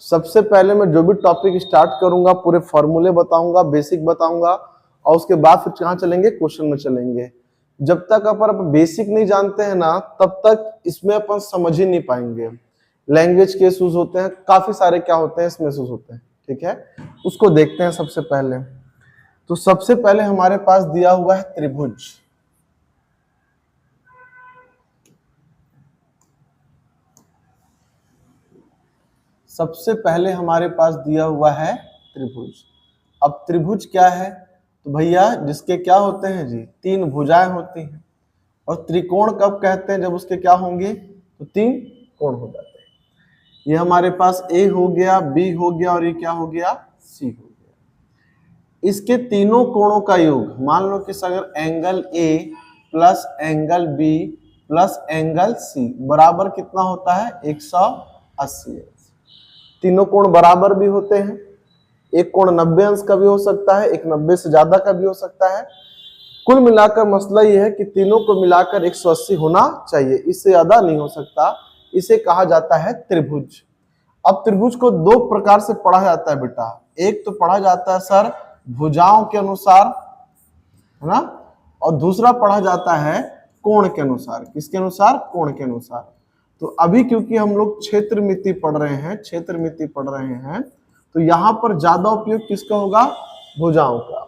सबसे पहले मैं जो भी टॉपिक स्टार्ट करूंगा पूरे फॉर्मूले बताऊंगा, बेसिक बताऊंगा, और उसके बाद फिर कहाँ चलेंगे, क्वेश्चन में चलेंगे। जब तक अपन बेसिक नहीं जानते हैं ना, तब तक इसमें अपन समझ ही नहीं पाएंगे। लैंग्वेज के इश्यूज होते हैं, काफी सारे क्या होते हैं इसमें इश्यूज होते हैं, ठीक है। उसको देखते हैं सबसे पहले। तो सबसे पहले हमारे पास दिया हुआ है त्रिभुज। सबसे पहले हमारे पास दिया हुआ है त्रिभुज। अब त्रिभुज क्या है, तो भैया जिसके क्या होते हैं जी, तीन भुजाएं होती हैं। और त्रिकोण कब कहते हैं, जब उसके क्या होंगे, तो तीन कोण हो जाते हैं। ये हमारे पास ए हो गया, बी हो गया, और ये क्या हो गया, सी हो गया। इसके तीनों कोणों का योग, मान लो कि अगर angle A plus angle B plus angle C बराबर कितना होता है, 180। तीनों कोण बराबर भी होते हैं। एक कोण 90 अंश का भी हो सकता है, एक 90 से ज्यादा का भी हो सकता है। कुल मिलाकर मसला यह है कि तीनों को मिलाकर 180 होना चाहिए, इससे ज्यादा नहीं हो सकता। इसे कहा जाता है त्रिभुज। अब त्रिभुज को दो प्रकार से पढ़ा जाता है बेटा। एक तो पढ़ा जाता है सर भुजाओं के अनुसार, है ना, और दूसरा पढ़ा जाता है कोण के अनुसार। किसके अनुसार, कोण के अनुसार। तो अभी क्योंकि हम लोग क्षेत्रमिति पढ़ रहे हैं, क्षेत्रमिति पढ़ रहे हैं, तो यहाँ पर ज्यादा उपयोग किसका होगा, भुजाओं का।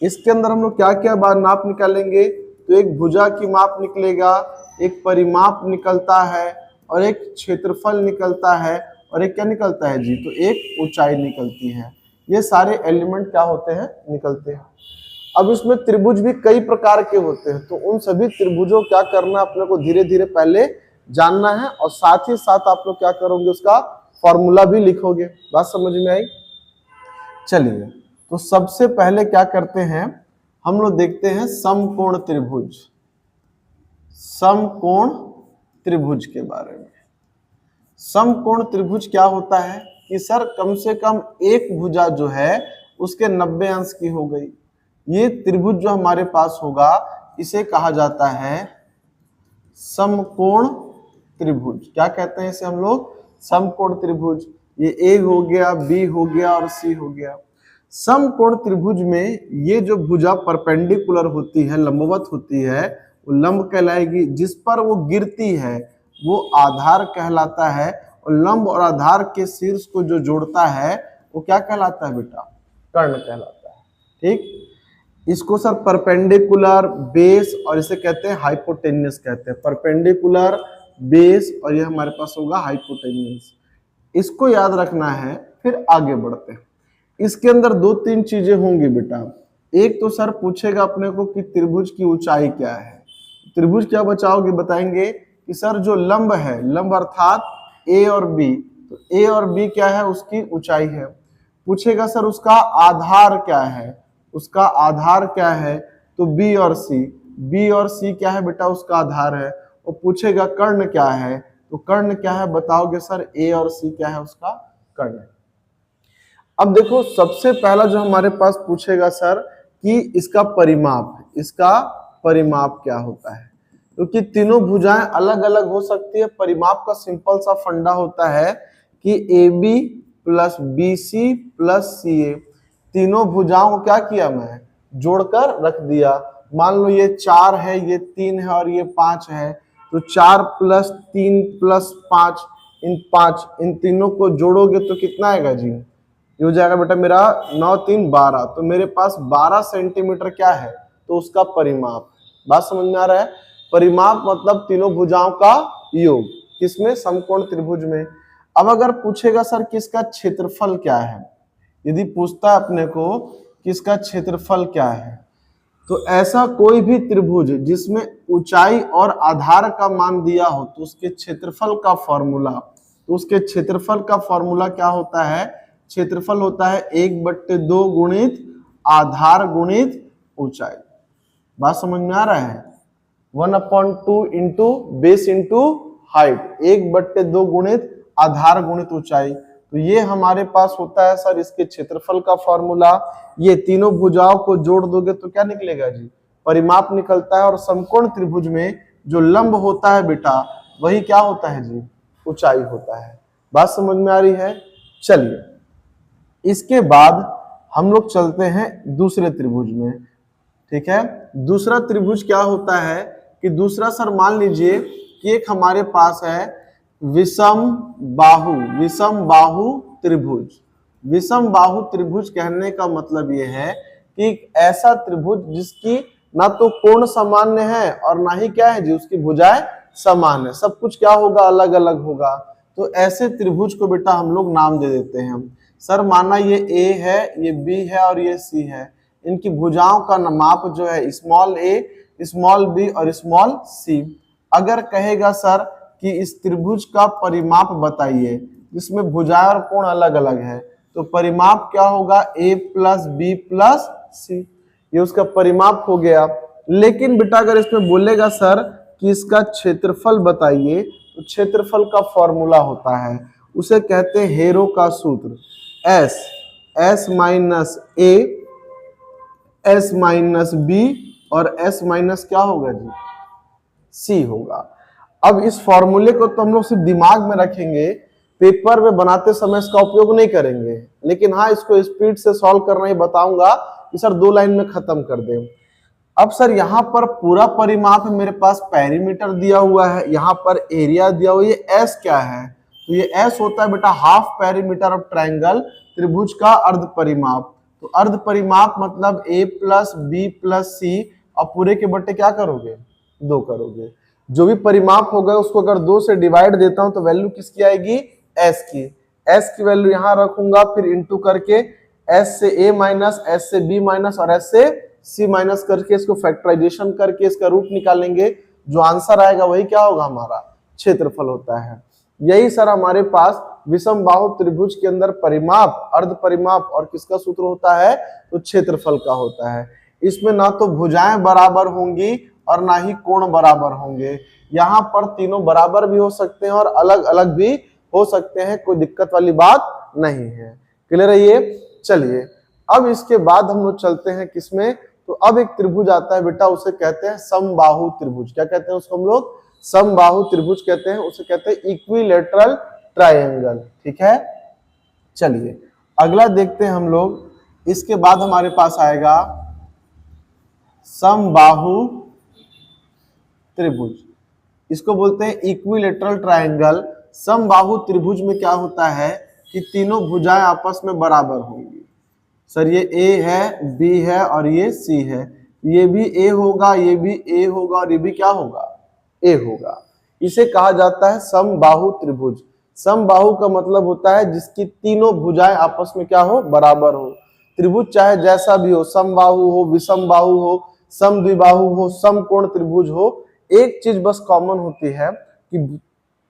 इसके अंदर हम लोग क्या क्या बार नाप निकालेंगे, तो एक भुजा की माप निकलेगा, एक परिमाप निकलता है, और एक क्षेत्रफल निकलता है, और एक क्या निकलता है जी, तो एक ऊंचाई निकलती है। ये सारे एलिमेंट क्या होते हैं, निकलते हैं। अब इसमें त्रिभुज भी कई प्रकार के होते हैं, तो उन सभी त्रिभुजों क्या करना अपने को धीरे धीरे पहले जानना है, और साथ ही साथ आप लोग क्या करोगे, उसका फॉर्मूला भी लिखोगे। बात समझ में आई। चलिए, तो सबसे पहले क्या करते हैं, हम लोग देखते हैं समकोण त्रिभुज। समकोण त्रिभुज के बारे में। समकोण त्रिभुज क्या होता है कि सर कम से कम एक भुजा जो है उसके 90 अंश की हो गई। ये त्रिभुज जो हमारे पास होगा इसे कहा जाता है समकोण त्रिभुज। क्या कहते हैं इसे हम लोग, समकोण त्रिभुज। ये ए हो गया, बी हो गया, और सी हो गया। समकोण त्रिभुज में ये जो भुजा परपेंडिकुलर होती है, लंबवत होती है, वो लंब कहलाएगी। जिस पर वो गिरती है वो आधार कहलाता है, और लंब और आधार के शीर्ष को जो जोड़ता है वो क्या कहलाता है बेटा, कर्ण कहलाता है। ठीक, इसको सर परपेंडिकुलर, बेस, और इसे कहते हैं हाइपोटेन्यूस कहते हैं। परपेंडिकुलर, बेस, और ये हमारे पास होगा हाइपोटेन्यूस। इसको याद रखना है। फिर आगे बढ़ते हैं। इसके अंदर दो तीन चीजें होंगी बेटा। एक तो सर पूछेगा अपने को कि त्रिभुज की ऊंचाई क्या है। त्रिभुज क्या बचाओगे, बताएंगे कि सर जो लंब है, लंब अर्थात ए और बी, तो ए और बी क्या है, उसकी ऊंचाई है। पूछेगा सर उसका आधार क्या है, उसका आधार क्या है, तो बी और सी। बी और सी क्या है बेटा, उसका आधार है। और पूछेगा कर्ण क्या है, तो कर्ण क्या है, बताओगे सर ए और सी क्या है, उसका कर्ण। अब देखो सबसे पहला जो हमारे पास पूछेगा सर कि इसका परिमाप, इसका परिमाप क्या होता है, क्योंकि तीनों भुजाएं अलग अलग हो सकती है। परिमाप का सिंपल सा फंडा होता है कि A B plus B C plus C A, तीनों भुजाओं को क्या किया, मैं जोड़कर रख दिया। मान लो ये 4 है, ये 3 है, और ये 5 है, तो 4 प्लस 3 प्लस 5, इन तीनों को जोड़ोगे तो कितना आएगा जी, ये हो जाएगा बेटा मेरा 9 3 12। तो मेरे पास 12 सेंटीमीटर क्या है, तो उसका परिमाप। बात समझ में आ रहा है। परिमाप मतलब तीनों भुजाओं का योग, किसमें, समकोण त्रिभुज में। अब अगर पूछेगा सर किसका क्षेत्रफल क्या है, यदि पूछता है अपने को किसका क्षेत्रफल क्या है, तो ऐसा कोई भी त्रिभुज जिसमें ऊंचाई और आधार का मान दिया हो, तो उसके क्षेत्रफल का फॉर्मूला, तो उसके क्षेत्रफल का फॉर्मूला क्या होता है, क्षेत्रफल होता है 1/2 गुणित आधार गुणित ऊंचाई। बात समझ में आ रहा है। 1/2 इंटू बेस इंटू हाइट, 1/2 गुणित आधार गुणित ऊंचाई। तो ये हमारे पास होता है सर इसके क्षेत्रफल का फॉर्मूला। ये तीनों भुजाओं को जोड़ दोगे तो क्या निकलेगा जी, परिमाप निकलता है। और समकोण त्रिभुज में जो लंब होता है बेटा, वही क्या होता है जी, ऊंचाई होता है। बात समझ में आ रही है। चलिए इसके बाद हम लोग चलते हैं दूसरे त्रिभुज में। ठीक है, दूसरा त्रिभुज क्या होता है कि दूसरा सर मान लीजिए कि एक हमारे पास है विषम बाहु त्रिभुज। विषम बाहु त्रिभुज कहने का मतलब यह है कि ऐसा त्रिभुज जिसकी ना तो कोण सामान्य है और ना ही क्या है जी उसकी भुजाएं समान है, सब कुछ क्या होगा अलग अलग होगा। तो ऐसे त्रिभुज को बेटा हम लोग नाम दे देते हैं। सर माना ये ए है, ये बी है और ये सी है, इनकी भुजाओं का माप जो है स्मॉल ए, स्मॉल बी और स्मॉल सी। अगर कहेगा सर कि इस त्रिभुज का परिमाप बताइए जिसमें भुजाएं और कोण अलग अलग है, तो परिमाप क्या होगा ए प्लस बी प्लस सी, ये उसका परिमाप हो गया। लेकिन बेटा अगर इसमें बोलेगा सर कि इसका क्षेत्रफल बताइए, तो क्षेत्रफल का फॉर्मूला होता है, उसे कहते हैं हेरो का सूत्र, एस माइनस ए, एस माइनस बी और एस माइनस क्या होगा जी सी होगा। अब इस फॉर्मूले को तो हम लोग सिर्फ दिमाग में रखेंगे, पेपर में बनाते समय इसका उपयोग नहीं करेंगे, लेकिन हाँ इसको स्पीड से सॉल्व करना ही बताऊंगा कि सर 2 लाइन में खत्म कर दें। अब सर यहाँ पर पूरा परिमाप मेरे पास पेरीमीटर दिया हुआ है, यहाँ पर एरिया दिया हुआ है, ये एस क्या है, तो ये एस होता है बेटा हाफ पेरीमीटर ऑफ ट्रायंगल, त्रिभुज का अर्ध परिमाप। तो अर्ध परिमाप मतलब ए प्लस बी प्लस सी, और पूरे के बट्टे क्या करोगे 2 करोगे। जो भी परिमाप होगा उसको अगर 2 से डिवाइड देता हूं तो वैल्यू किसकी आएगी एस की। एस की वैल्यू यहां रखूंगा, फिर इंटू करके एस से ए माइनस, एस से बी माइनस और एस से सी माइनस करके इसको फैक्टराइजेशन करके इसका रूट निकालेंगे, जो आंसर आएगा वही क्या होगा हमारा क्षेत्रफल होता है। यही सर हमारे पास विषम बाहु त्रिभुज के अंदर परिमाप, अर्ध परिमाप और किसका सूत्र होता है, तो क्षेत्रफल का होता है। इसमें ना तो भुजाएं बराबर होंगी और ना ही कोण बराबर होंगे, यहाँ पर तीनों बराबर भी हो सकते हैं और अलग अलग भी हो सकते हैं, कोई दिक्कत वाली बात नहीं है। क्लियर है ये। चलिए अब इसके बाद हम लोग चलते हैं किसमें, तो अब एक त्रिभुज आता है बेटा, उसे कहते हैं समबाहु त्रिभुज। क्या कहते हैं उसको हम लोग, समबाहु त्रिभुज कहते हैं, उसे कहते हैं इक्विलेटरल ट्रायंगल। ठीक है, चलिए अगला देखते हैं हम लोग। इसके बाद हमारे पास आएगा समबाहु त्रिभुज, इसको बोलते हैं इक्विलेटरल ट्रायंगल। समबाहु त्रिभुज में क्या होता है कि तीनों भुजाएं आपस में बराबर होंगी। सर ये ए है, बी है और ये सी है, ये भी ए होगा, ये भी ए होगा और ये भी क्या होगा ए होगा। इसे कहा जाता है समबाहु त्रिभुज। समबाहु का मतलब होता है जिसकी तीनों भुजाएं आपस में क्या हो त्रिभुज हो। त्रिभुज चाहे जैसा भी हो, समबाहु हो, विषम बाहु हो, समद्विबाहु हो, समकोण त्रिभुज हो, एक चीज बस कॉमन होती है कि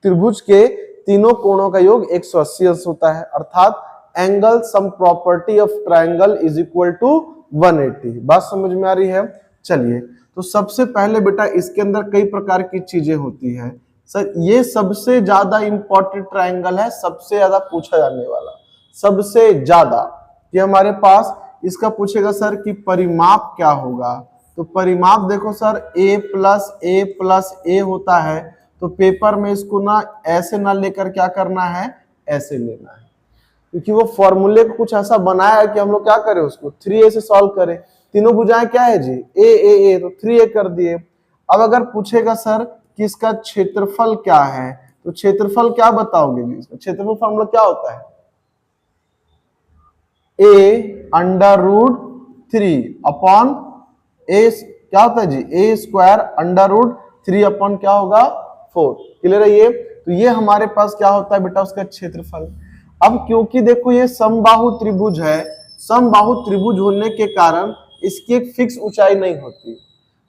त्रिभुज के तीनों कोणों का योग 180 अंश होता है, अर्थात angle sum property of triangle is equal to 180। बात समझ में आ रही है। चलिए तो सबसे पहले बेटा इसके अंदर कई प्रकार की चीजें होती है। सर ये सबसे ज्यादा इंपॉर्टेंट ट्रायंगल है, सबसे ज्यादा पूछा जाने वाला, सबसे ज्यादा। कि हमारे पास इसका पूछेगा सर कि परिमाप क्या होगा, तो परिमाप देखो सर a प्लस ए होता है, तो पेपर में इसको ना ऐसे ना लेकर क्या करना है ऐसे लेना है, क्योंकि वो फॉर्मूले को कुछ ऐसा बनाया है कि हम लोग क्या करें उसको 3a से सॉल्व करें। तीनों भुजाएं क्या है जी ए, तो 3a कर दिए। अब अगर पूछेगा सर कि इसका क्षेत्रफल क्या है, तो क्षेत्रफल क्या बताओगे जी, इसका क्षेत्रफल फॉर्मूला क्या होता है a अंडर रूट 3 अपॉन ए, क्या होता है जी ए स्क्वायर अंडर रूट 3 अपॉन क्या होगा 4। क्लियर है ये। तो ये हमारे पास क्या होता है बेटा उसका क्षेत्रफल। अब क्योंकि देखो ये समबाहु त्रिभुज है, समबाहु त्रिभुज होने के कारण इसकी एक फिक्स ऊंचाई नहीं होती,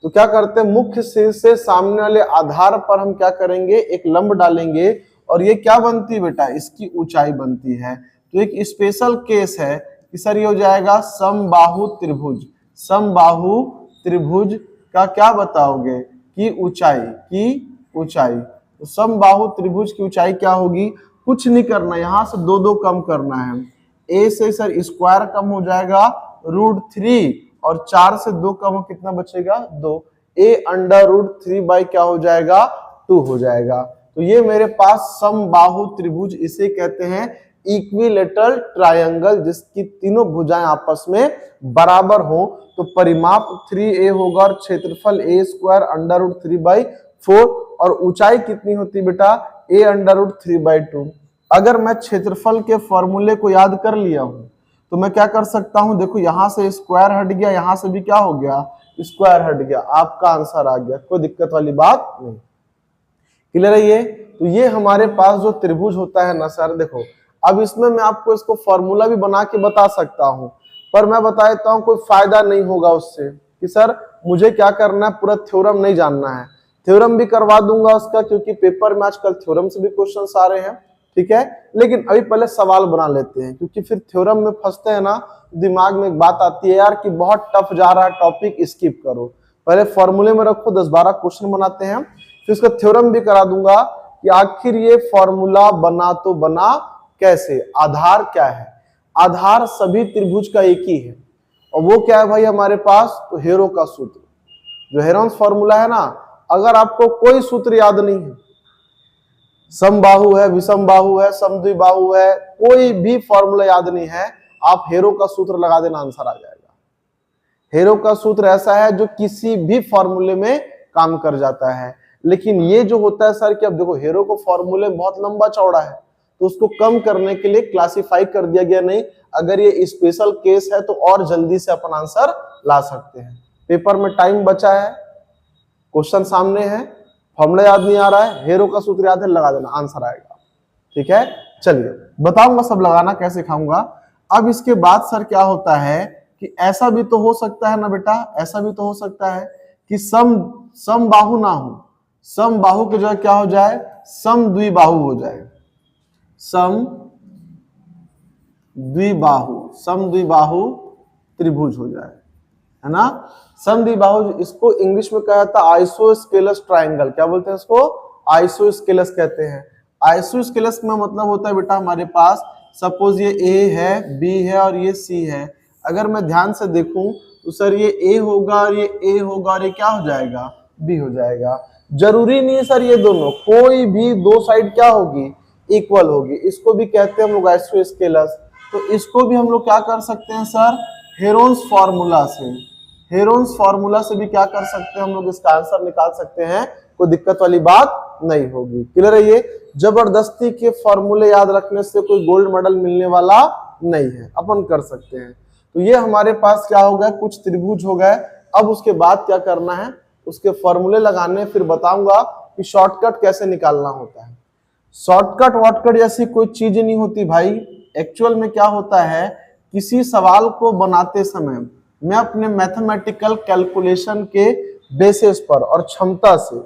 तो क्या करते हैं मुख्य सिर से सामने वाले आधार पर हम क्या करेंगे एक लंब डालेंगे और ये क्या बनती है बेटा इसकी ऊंचाई बनती है। तो एक स्पेशल केस है कि सर ये हो जाएगा समबाहु त्रिभुज। समबाहु त्रिभुज का क्या बताओगे कि ऊंचाई, तो समबाहु त्रिभुज की ऊंचाई क्या होगी, कुछ नहीं करना, यहां से 2 कम करना है। ए से सर स्क्वायर कम हो जाएगा √3 और 4 से 2 कम कितना बचेगा 2, a अंडर √3 बाई क्या हो जाएगा 2 हो जाएगा। तो ये मेरे पास समबाहु त्रिभुज, इसे कहते हैं इक्विलेटरल ट्रायंगल जिसकी तीनों भुजाएं आपस में बराबर हो, तो परिमाप 3a होगा और क्षेत्रफल a स्क्वायर अंडर रूट 3/4 और ऊंचाई कितनी होती बेटा a अंडर रूट 3/2। अगर मैं क्षेत्रफल के फॉर्मूले को याद कर लिया हूं तो मैं क्या कर सकता हूं, देखो यहां से स्क्वायर हट गया, यहां से भी क्या हो गया स्क्वायर हट गया, आपका आंसर आ गया, कोई दिक्कत वाली बात नहीं। क्लियर है ये? तो ये हमारे पास जो त्रिभुज होता है ना सर, देखो अब इसमें मैं आपको इसको फॉर्मूला भी बना के बता सकता हूं, पर मैं बता देता हूं कोई फायदा नहीं होगा उससे कि सर मुझे क्या करना है, पूरा थ्योरम नहीं जानना है। थ्योरम भी करवा दूंगा उसका, क्योंकि पेपर में आजकल थ्योरम से भी क्वेश्चंस आ रहे हैं, ठीक है। लेकिन अभी पहले सवाल बना लेते हैं, क्योंकि फिर थ्योरम में फंसते हैं ना, दिमाग में एक बात आती है यार कि बहुत टफ जा रहा है टॉपिक, स्किप करो। पहले फॉर्मूले में रखो, 10-12 क्वेश्चन बनाते हैं, फिर उसका थ्योरम भी करा दूंगा कि आखिर ये फॉर्मूला बना तो बना कैसे, आधार क्या है। आधार सभी त्रिभुज का एक ही है, और वो क्या है भाई हमारे पास, तो हेरो का सूत्र, जो हेरोन्स फॉर्मूला है ना। अगर आपको कोई सूत्र याद नहीं है, समबाहु है, विषम बाहु है, समद्विबाहु है, कोई भी फॉर्मूला याद नहीं है, आप हेरो का सूत्र लगा देना, आंसर आ जाएगा। हेरो का सूत्र ऐसा है जो किसी भी फॉर्मूले में काम कर जाता है। लेकिन ये जो होता है सर कि अब देखो हेरो को फॉर्मूले बहुत लंबा चौड़ा है, तो उसको कम करने के लिए क्लासिफाई कर दिया गया, नहीं अगर ये स्पेशल केस है तो और जल्दी से अपन आंसर ला सकते हैं। पेपर में टाइम बचा है, क्वेश्चन सामने है, फॉर्मूला याद नहीं आ रहा है, हेरो का सूत्र याद है, लगा देना, आंसर आएगा। ठीक है, चलिए बताऊंगा सब लगाना कैसे खाऊंगा। अब इसके बाद सर क्या होता है कि ऐसा भी तो हो सकता है ना बेटा, ऐसा भी तो हो सकता है कि समबाहु ना हो, समबाहु की जगह क्या हो जाए, समद्विबाहु हो जाए, समद्विबाहु त्रिभुज हो जाए, है ना। समद्विबाहु, इसको इंग्लिश में कहा जाता है आइसोस्केलस ट्रायंगल। क्या बोलते हैं इसको, आइसोस्केलस कहते हैं। आइसोस्केलस में मतलब होता है बेटा हमारे पास, सपोज ये ए है, बी है और ये सी है। अगर मैं ध्यान से देखूं तो सर ये ए होगा और ये ए होगा और ये क्या हो जाएगा, बी हो जाएगा। जरूरी नहीं है सर ये दोनों, कोई भी दो साइड क्या होगी, इक्वल होगी। इसको भी कहते हैं हम लोग आइसोस्केलस। तो इसको भी हम लोग क्या कर सकते हैं सर, हेरोन्स फॉर्मूला से, हेरोन्स फॉर्मूला से भी क्या कर सकते हैं हम लोग, इसका आंसर निकाल सकते हैं, कोई दिक्कत वाली बात नहीं होगी। क्लियर है ये? जबरदस्ती के फॉर्मूले याद रखने से कोई गोल्ड मेडल मिलने वाला नहीं है, अपन कर सकते हैं। तो ये हमारे पास क्या हो गया, कुछ त्रिभुज हो गए। अब उसके बाद क्या करना है, उसके फॉर्मूले लगाने, फिर बताऊंगा कि शॉर्टकट कैसे निकालना होता है। शॉर्टकट वॉटकट जैसी कोई चीज नहीं होती भाई। एक्चुअल में क्या होता है, किसी सवाल को बनाते समय मैं अपने मैथमेटिकल कैलकुलेशन के बेसिस पर और क्षमता से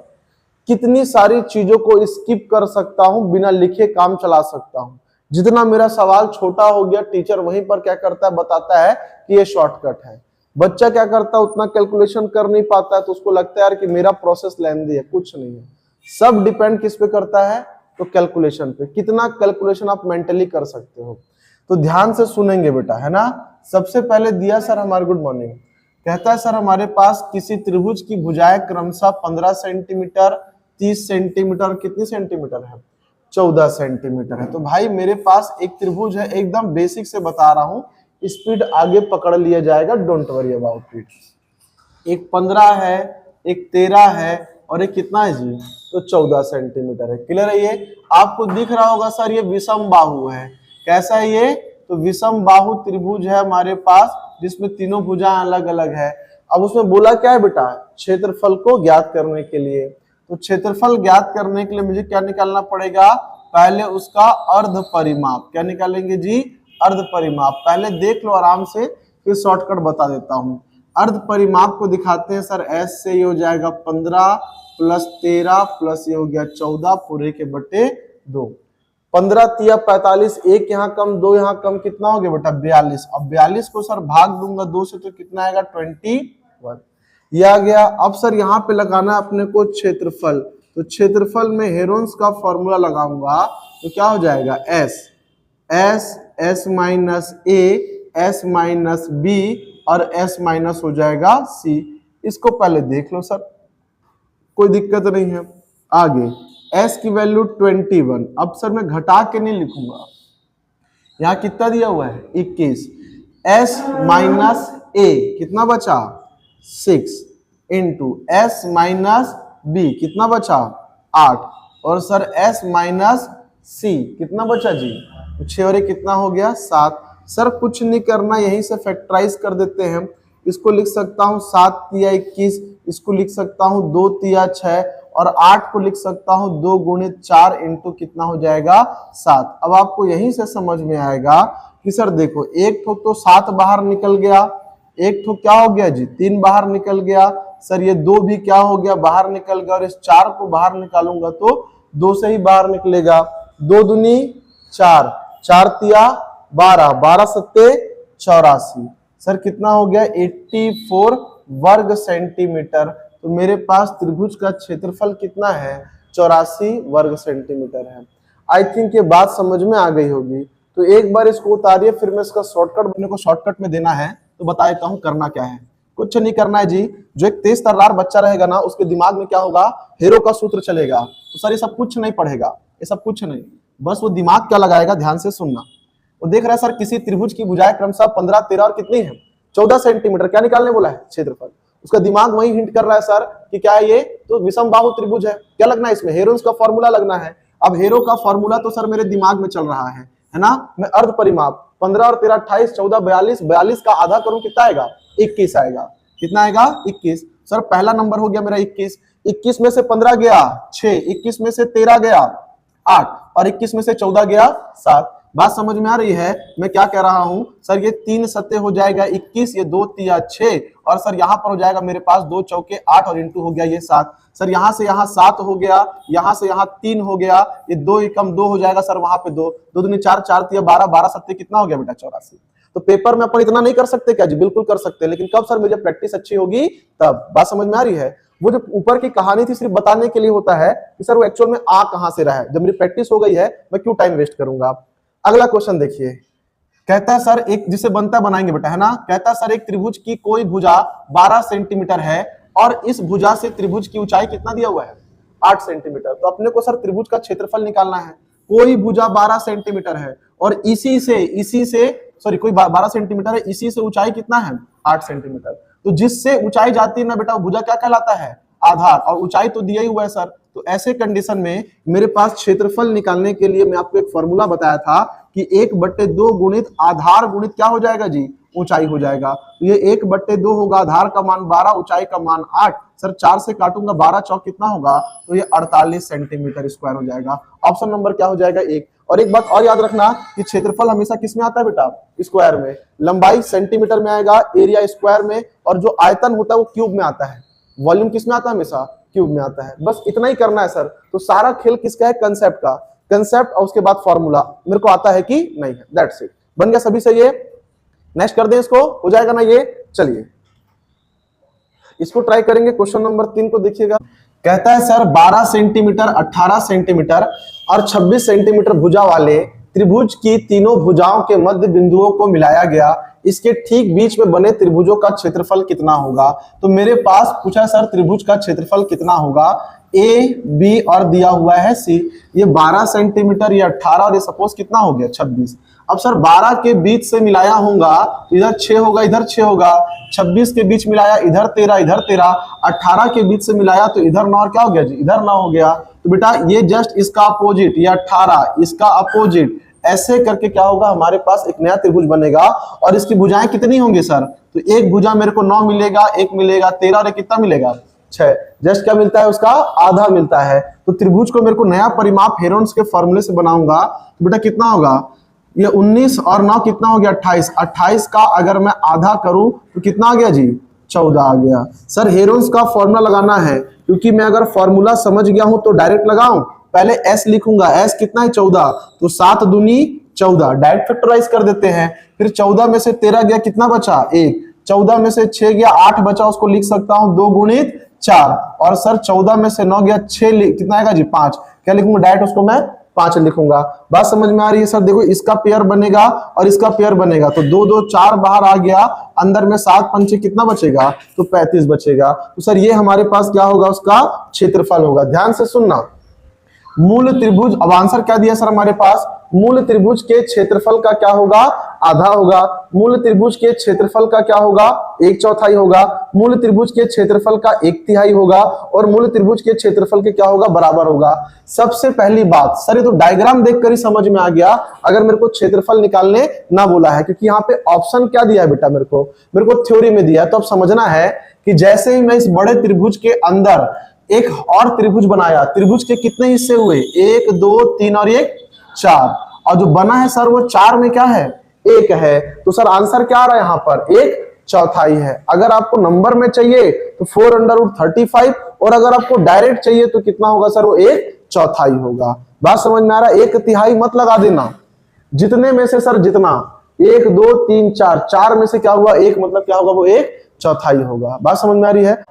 कितनी सारी चीजों को स्किप कर सकता हूं, बिना लिखे काम चला सकता हूं। जितना मेरा सवाल छोटा हो गया, टीचर वहीं पर क्या करता है, बताता है कि ये शॉर्टकट है। बच्चा क्या करता है, उतना कैलकुलेशन कर नहीं पाता है, तो उसको लगता है यार कि मेरा प्रोसेस लेंथी है। कुछ नहीं है, सब डिपेंड किस पे करता है, तो कैलकुलेशन पे। कितना कैलकुलेशन आप मेंटली कर सकते हो, तो ध्यान से सुनेंगे बेटा, है ना। सबसे पहले दिया सर हमारे, गुड मॉर्निंग, कहता है सर हमारे पास किसी त्रिभुज की भुजाएं क्रमशः 15 सेंटीमीटर, 30 सेंटीमीटर, कितनी सेंटीमीटर है, 14 सेंटीमीटर है। तो भाई मेरे पास एक त्रिभुज है, एकदम बेसिक से बता रहा हूं, स्पीड आगे पकड़ लिया जाएगा, डोंट वरी अबाउट इट। एक 15 है, एक 13 है और एक कितना है जी, तो 14 सेंटीमीटर है। क्लियर है ये? आपको दिख रहा होगा सर ये विषम बाहु है। कैसा है ये, तो विषम बाहु त्रिभुज है हमारे पास, जिसमें तीनों भुजाएं अलग अलग है। अब उसमें बोला क्या है बेटा, क्षेत्रफल को ज्ञात करने के लिए। तो क्षेत्रफल ज्ञात करने के लिए मुझे क्या निकालना पड़ेगा, पहले उसका अर्ध परिमाप। क्या निकालेंगे जी, अर्ध परिमाप। पहले देख लो आराम से, फिर शॉर्टकट बता देता हूं। अर्ध परिमाप को दिखाते हैं सर, एस से ये हो जाएगा 15 प्लस 13 प्लस ये हो गया 14 पूरे के बटे 2। 15 तिया 45, एक यहाँ कम, दो यहाँ कम, कितना हो गया बेटा 42। अब 42 को सर भाग दूंगा 2 से, तो कितना आएगा 21। ये आ गया। अब सर यहाँ पे लगाना है अपने को क्षेत्रफल। तो क्षेत्रफल में हेरोन्स का फॉर्मूला लगाऊंगा, तो क्या हो जाएगा, एस एस एस माइनस ए, एस माइनस बी और एस माइनस हो जाएगा सी। इसको पहले देख लो सर, कोई दिक्कत नहीं है। आगे s की वैल्यू 21। अब सर मैं घटा के नहीं लिखूंगा, यहाँ कितना दिया हुआ है 21, s माइनस ए कितना बचा 6 इंटू एस माइनस बी कितना बचा 8 और सर s माइनस सी कितना बचा जी 6 और 1 कितना हो गया 7। सर कुछ नहीं करना, यहीं से फैक्टराइज कर देते हैं। इसको लिख सकता हूँ 7 तिया 21, इसको लिख सकता हूँ 2 तिया 6 और 8 को लिख सकता हूँ 2 गुणित 4 इंटू कितना हो जाएगा 7। अब आपको यहीं से समझ में आएगा कि सर देखो एक ठो तो 7 बाहर निकल गया, एक ठो क्या हो गया जी 3 बाहर निकल गया, सर ये 2 भी क्या हो गया बाहर निकल गया और इस 4 को बाहर निकालूंगा तो 2 से ही बाहर निकलेगा। 2 दूनी 4, 4 तिया 12, 12 सत्ते 84, सर कितना हो गया 84 वर्ग सेंटीमीटर। तो मेरे पास त्रिभुज का क्षेत्रफल कितना है 84 वर्ग सेंटीमीटर है। आई थिंक ये बात समझ में आ गई होगी। तो एक बार इसको उतारिए, फिर मैं इसका शॉर्टकट बनने को शॉर्टकट में देना है तो बता देता हूं करना क्या है। कुछ नहीं करना है जी, जो एक तेज तर्रार बच्चा रहेगा ना उसके दिमाग में क्या होगा हेरो का सूत्र चलेगा। तो सर ये सब कुछ नहीं पढ़ेगा, ये सब कुछ नहीं, बस वो दिमाग क्या लगाएगा ध्यान से सुनना। वो देख रहा है सर किसी त्रिभुज की भुजाएं क्रमशः 15, 13 और कितनी है 14 सेंटीमीटर, क्या निकालने बोला है क्षेत्रफल। उसका दिमाग वही हिंट कर रहा है सर कि क्या है ये तो विषम बाहु त्रिभुज है। क्या लगना है इसमें हेरोन्स का फॉर्मूला लगना है। अब हेरो का फॉर्मूला तो सर मेरे दिमाग में चल रहा है ना। मैं अर्ध परिमाप 15 और 13 28 14 42, 42 का आधा करूं कितना आएगा 21 आएगा। कितना आएगा 21। सर पहला नंबर हो गया मेरा 21, 21 में से 15 गया 6, 21 में से 13 गया 8 और 21 में से 14 गया 7। बात समझ में आ रही है मैं क्या कह रहा हूं। सर ये 3 सत्ते हो जाएगा 21, ये 2 तिया 6 और सर यहाँ पर हो जाएगा मेरे पास 2 चौके 8 और इंटू हो गया ये 7। सर यहाँ से यहाँ 7 हो गया, यहाँ से यहाँ 3 हो गया, ये 2 एकम 2 हो जाएगा सर वहां पे 2, 2 दूनी 4, 4 तिया 12, 12 सत्ते कितना हो गया बेटा 84। तो पेपर में अपन इतना नहीं कर सकते क्या जी, बिल्कुल कर सकते, लेकिन कब सर मुझे प्रैक्टिस अच्छी होगी तब। बात समझ में आ रही है। वो जो ऊपर की कहानी थी सिर्फ बताने के लिए होता है कि सर वो एक्चुअल में आ कहां से रहा है। जब मेरी प्रैक्टिस हो गई है मैं क्यों टाइम वेस्ट करूंगा। अगला क्वेश्चन देखिए, कहता है सर एक जिसे बनता बनाएंगे बेटा है ना। कहता है सर एक त्रिभुज की कोई भुजा 12 सेंटीमीटर है और इस भुजा से त्रिभुज की ऊंचाई कितना दिया हुआ है 8 सेंटीमीटर। तो अपने को सर त्रिभुज का क्षेत्रफल निकालना है। कोई भुजा 12 सेंटीमीटर है और इसी से सॉरी कोई 12 सेंटीमीटर है, इसी से ऊंचाई कितना है 8 सेंटीमीटर। तो जिससे ऊंचाई जाती है ना बेटा भुजा क्या कहलाता है आधार, और ऊंचाई तो दिया ही हुआ है सर। तो ऐसे कंडीशन में मेरे पास क्षेत्रफल निकालने के लिए मैं आपको एक फॉर्मूला बताया था कि 1/2 गुणित आधार गुणित क्या हो जाएगा जी ऊंचाई हो जाएगा। तो ये 1/2 होगा, आधार का मान 12 ऊंचाई का मान 8। सर 4 से काटूंगा 12 चौक कितना होगा तो ये 48 सेंटीमीटर स्क्वायर हो जाएगा। ऑप्शन नंबर क्या हो जाएगा 1। और एक बात और याद रखना कि क्षेत्रफल हमेशा किस में आता है बेटा स्क्वायर में, लंबाई सेंटीमीटर में आएगा, एरिया स्क्वायर में, और जो आयतन होता है वो क्यूब में आता है, वॉल्यूम किस में आता है हमेशा क्यूब में आता है। बस इतना ही करना है सर। तो सारा खेल किसका है कंसेप्ट का, कंसेप्ट और उसके बाद फॉर्मूला मेरे को आता है कि नहीं है। दैट्स इट, बन गया सभी से। ये नेक्स्ट कर दें इसको, हो जाएगा ना ये। चलिए इसको ट्राई करेंगे। क्वेश्चन नंबर 3 को देखिएगा। कहता है सर 12 सेंटीमीटर 18 सेंटीमीटर और 26 सेंटीमीटर भुजा वाले त्रिभुज की तीनों भुजाओं के मध्य बिंदुओं को मिलाया गया, इसके ठीक बीच में बने त्रिभुजों का क्षेत्रफल कितना होगा। तो मेरे पास पूछा सर त्रिभुज का क्षेत्रफल कितना होगा, ए बी और दिया हुआ है सी। ये 12 सेंटीमीटर, ये 18 और ये सपोज कितना हो गया 26। अब सर 12 के बीच से मिलाया होगा तो इधर 6 होगा, इधर 6 होगा, 26 के बीच मिलाया इधर 13, इधर 13, 18 के बीच से मिलाया तो इधर 9 और क्या हो गया जी इधर 9 हो गया। तो बेटा ये जस्ट इसका अपोजिट, ये 18 इसका अपोजिट, ऐसे करके क्या होगा हमारे पास एक नया त्रिभुज बनेगा। और इसकी भुजाएं कितनी होंगी सर, तो एक भुजा मेरे को 9 मिलेगा, एक मिलेगा 13 और कितना मिलेगा 6। जस्ट क्या मिलता है उसका आधा मिलता है। तो त्रिभुज को मेरे को नया परिमाप हेरोन्स के फॉर्मूले से बनाऊंगा तो बेटा कितना होगा, ये 19 और 9 कितना हो गया 28, 28 का अगर मैं आधा करूं तो कितना आ गया जी 14 आ गया। सर हेरोन्स का फॉर्मूला लगाना है, क्योंकि मैं अगर फॉर्मूला समझ गया हूं तो डायरेक्ट लगाऊं, पहले s लिखूंगा, s कितना है 14, तो 7 दूनी 14, डायरेक्ट फैक्टराइज कर देते हैं। फिर 14 में से 13 गया कितना बचा 1, 14 में से 6 गया 8 बचा, उसको लिख सकता हूं 2 गुणित 4, और सर 14 में से 9 गया 6 कितना आएगा जी 5, क्या लिखूंगा डायरेक्ट उसको मैं 5 लिखूंगा। बात समझ में आ रही है सर। देखो इसका पेयर बनेगा और इसका पेयर बनेगा तो 2 2 4 बाहर आ गया, अंदर में 7 पंचे कितना बचेगा तो 35 बचेगा। तो सर ये हमारे पास क्या होगा उसका क्षेत्रफल होगा। ध्यान से सुनना, मूल त्रिभुज, अब आंसर क्या दिया सर हमारे पास, मूल त्रिभुज के क्षेत्रफल का क्या होगा, आधा होगा। मूल त्रिभुज के क्षेत्रफल का क्या होगा, 1/4 होगा। मूल त्रिभुज के क्षेत्रफल का 1/3 होगा और मूल त्रिभुज के क्षेत्रफल के क्या होगा, बराबर होगा। सबसे पहली बात सर, ये तो डायग्राम देखकर ही समझ में आ गया, अगर मेरे को क्षेत्रफल निकालने ना बोला है, क्योंकि यहाँ पे ऑप्शन क्या दिया है बेटा, मेरे को थ्योरी में दिया है। तो अब समझना है कि जैसे ही मैं इस बड़े त्रिभुज के अंदर एक और त्रिभुज बनाया, त्रिभुज के कितने हिस्से हुए, 1 2 3 और 1 4, और जो बना है सर वो 4 में क्या है, 1 है। तो सर आंसर क्या आ रहा है यहाँ पर, 1/4 है। अगर आपको नंबर में चाहिए तो 4√35, और अगर आपको डायरेक्ट चाहिए तो कितना होगा सर, वो 1/4 होगा। बात समझ में आ रहा है, 1/3 मत लगा देना, जितने में से सर जितना 1 2 3 4, 4 में से क्या हुआ 1, मतलब क्या होगा, वो 1/4 होगा। बात समझ में आ रही है।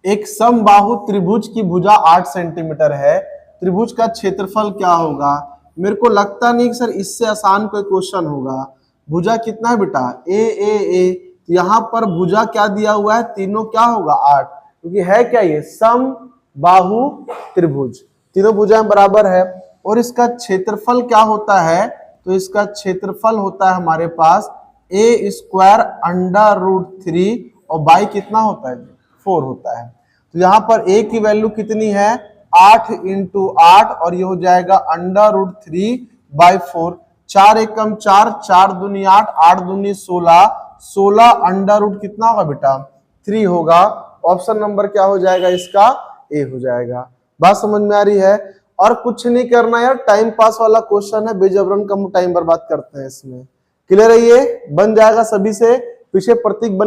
एक समबाहु त्रिभुज की भुजा 8 सेंटीमीटर है, त्रिभुज का क्षेत्रफल क्या होगा। मेरे को लगता नहीं कि सर इससे आसान कोई क्वेश्चन होगा। भुजा कितना है बेटा, ए, यहाँ पर भुजा क्या दिया हुआ है, तीनों क्या होगा 8, क्योंकि है क्या ये समबाहु त्रिभुज, तीनों भुजाएं बराबर है। और इसका क्षेत्रफल क्या होता है, तो इसका क्षेत्रफल होता है हमारे पास a² और बाई कितना होता है, 4 होता है। तो यहाँ पर a की वैल्यू कितनी है, 8 × 8, और ये हो जाएगा √3/4। 4 एकम 4, 4 दूनी 8, 8 दूनी 16, 16 √ कितना होगा बेटा, 3 होगा। ऑप्शन नंबर क्या हो जाएगा इसका, ए हो जाएगा। बात समझ में आ रही है। और कुछ नहीं करना यार, टाइम पास वाला क्वेश्चन है, बेजबरन कम टाइम बर्बाद करते हैं इसमें। क्लियर है, ये बन जाएगा सभी से, पीछे प्रतीक बन